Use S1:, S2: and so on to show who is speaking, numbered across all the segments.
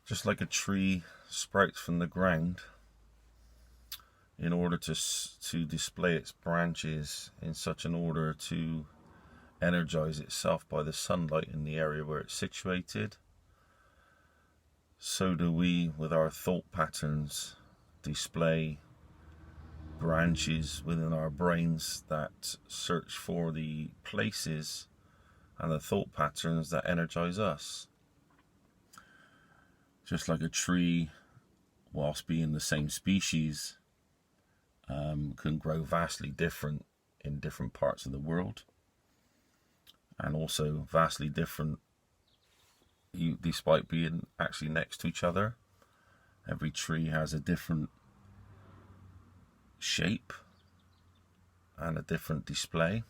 S1: Just like a tree sprouts from the ground in order to display its branches in such an order to energize itself by the sunlight in the area where it's situated, so do we with our thought patterns display branches within our brains that search for the places and the thought patterns that energize us. Just like a tree, whilst being the same species, can grow vastly different in different parts of the world, and also vastly different despite being actually next to each other. Every tree has a different shape and a different display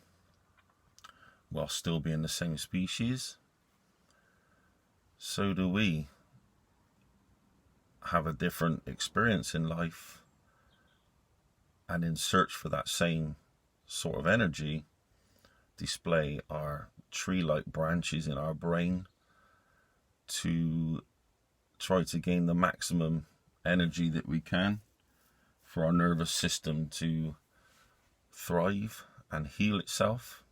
S1: while still being the same species. So do we have a different experience in life, and in search for that same sort of energy, display our tree-like branches in our brain to try to gain the maximum energy that we can for our nervous system to thrive and heal itself.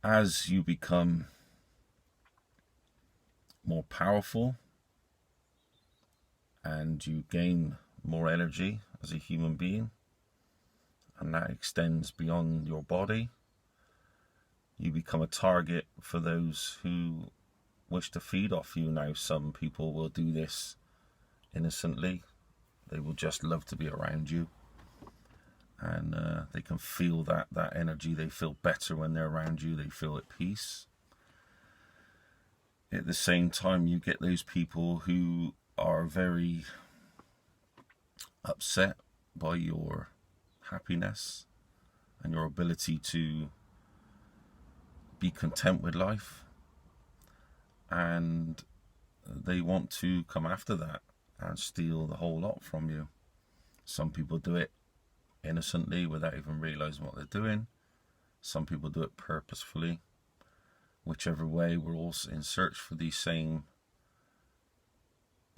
S1: As you become more powerful and you gain more energy as a human being, and that extends beyond your body, you become a target for those who wish to feed off you. Now, some people will do this innocently. They will just love to be around you, and they can feel that energy. They feel better when they're around you. They feel at peace. At the same time, you get those people who are very upset by your happiness and your ability to be content with life, and they want to come after that and steal the whole lot from you. Some people do it innocently without even realizing what they're doing. Some people do it purposefully. Whichever way, we're all in search for the same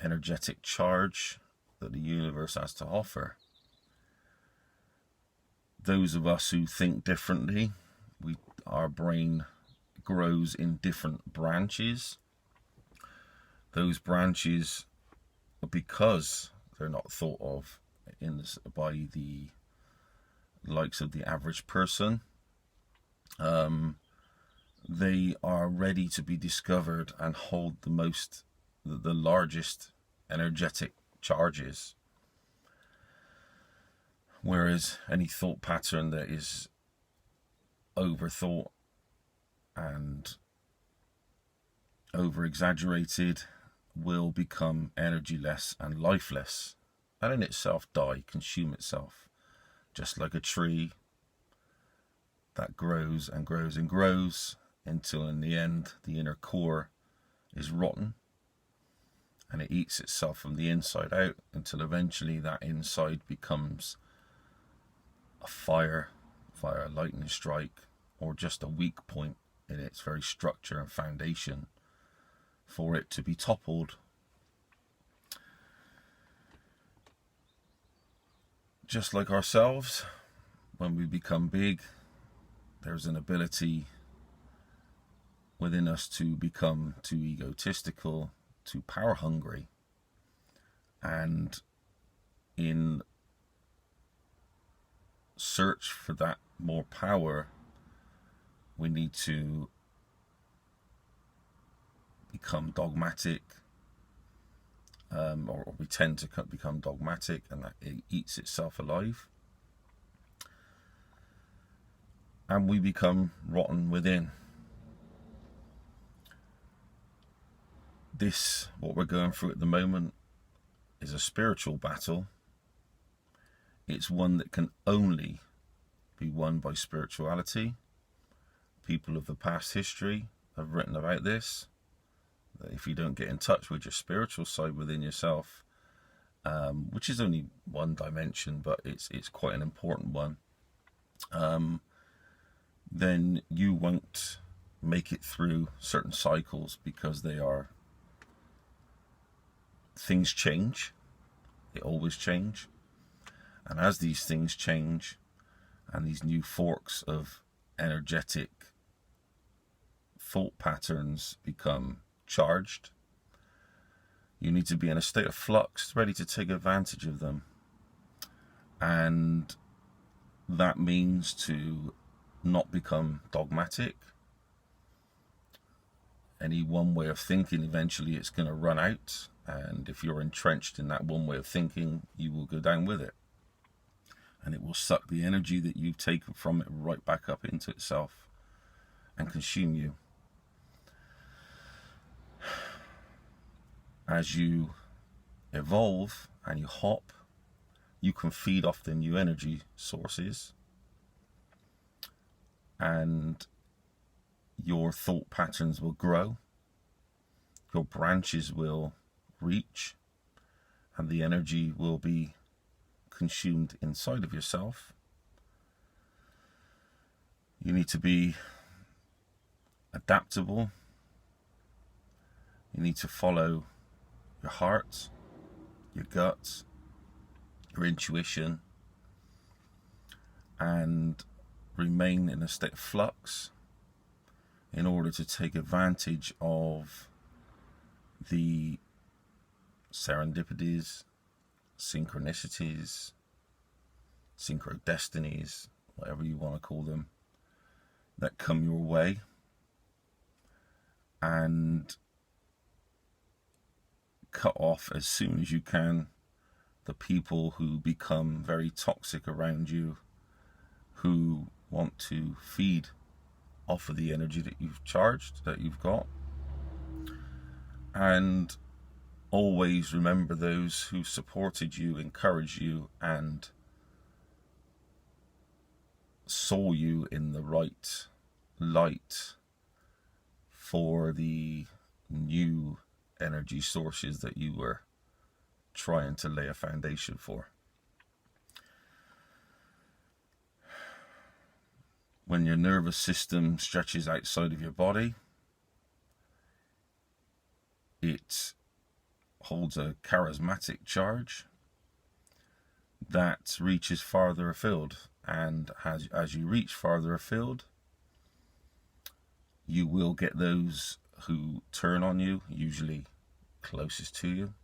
S1: energetic charge that the universe has to offer. Those of us who think differently, our brain grows in different branches. Those branches, because they're not thought of by the likes of the average person, they are ready to be discovered and hold the largest energetic charges. Whereas any thought pattern that is overthought and over exaggerated will become energyless and lifeless, and in itself die, consume itself, just like a tree that grows and grows and grows until in the end the inner core is rotten and it eats itself from the inside out, until eventually that inside becomes a fire via a lightning strike, or just a weak point in its very structure and foundation for it to be toppled. Just like ourselves, when we become big, there's an ability within us to become too egotistical, too power hungry, and in search for that more power, we need to become dogmatic, or we tend to become dogmatic, and that it eats itself alive, and we become rotten within. This, what we're going through at the moment, is a spiritual battle. It's one that can only be won by spirituality. People of the past history have written about this, that if you don't get in touch with your spiritual side within yourself, which is only one dimension, but it's quite an important one, then you won't make it through certain cycles, because things change. They always change. And as these things change, and these new forks of energetic thought patterns become charged, you need to be in a state of flux, ready to take advantage of them. And that means to not become dogmatic. Any one way of thinking, eventually it's going to run out. And if you're entrenched in that one way of thinking, you will go down with it. And it will suck the energy that you've taken from it right back up into itself and consume you. As you evolve and you hop, you can feed off the new energy sources, and your thought patterns will grow, your branches will reach, and the energy will be consumed inside of yourself. You need to be adaptable. You need to follow your heart, your gut, your intuition, and remain in a state of flux in order to take advantage of the serendipities, synchronicities, synchrodestinies, whatever you want to call them, that come your way, and cut off as soon as you can the people who become very toxic around you, who want to feed off of the energy that you've charged, that you've got. And always remember those who supported you, encouraged you, and saw you in the right light for the new energy sources that you were trying to lay a foundation for. When your nervous system stretches outside of your body, it holds a charismatic charge that reaches farther afield, and as you reach farther afield, you will get those who turn on you, usually closest to you.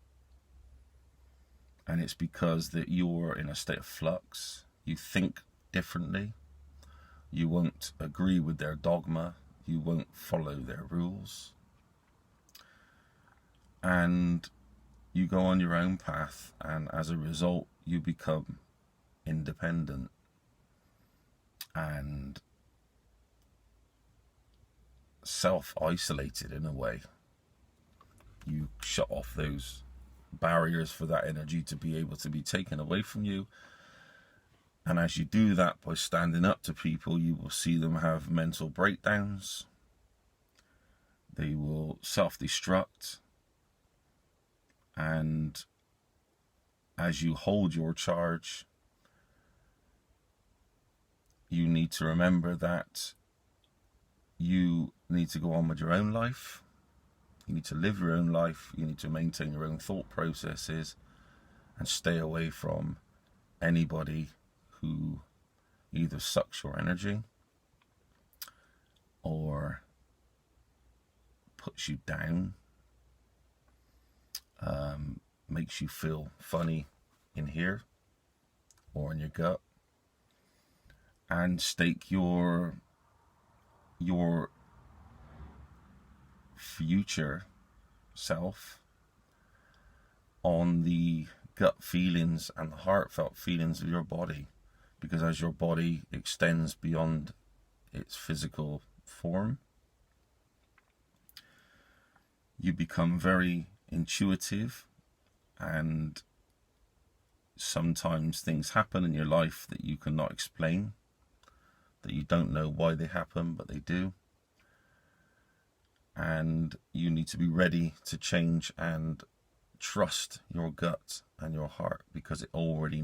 S1: And it's because that you're in a state of flux. You think differently. You won't agree with their dogma. You won't follow their rules. And you go on your own path, and as a result, you become independent and self-isolated in a way. You shut off those barriers for that energy to be able to be taken away from you. And as you do that by standing up to people, you will see them have mental breakdowns. They will self-destruct. And as you hold your charge, you need to remember that you need to go on with your own life. You need to live your own life. You need to maintain your own thought processes and stay away from anybody who either sucks your energy or puts you down, makes you feel funny in here or in your gut, and stake your future self on the gut feelings and the heartfelt feelings of your body. Because as your body extends beyond its physical form, you become very intuitive, and sometimes things happen in your life that you cannot explain, that you don't know why they happen, but they do. And you need to be ready to change and trust your gut and your heart, because it already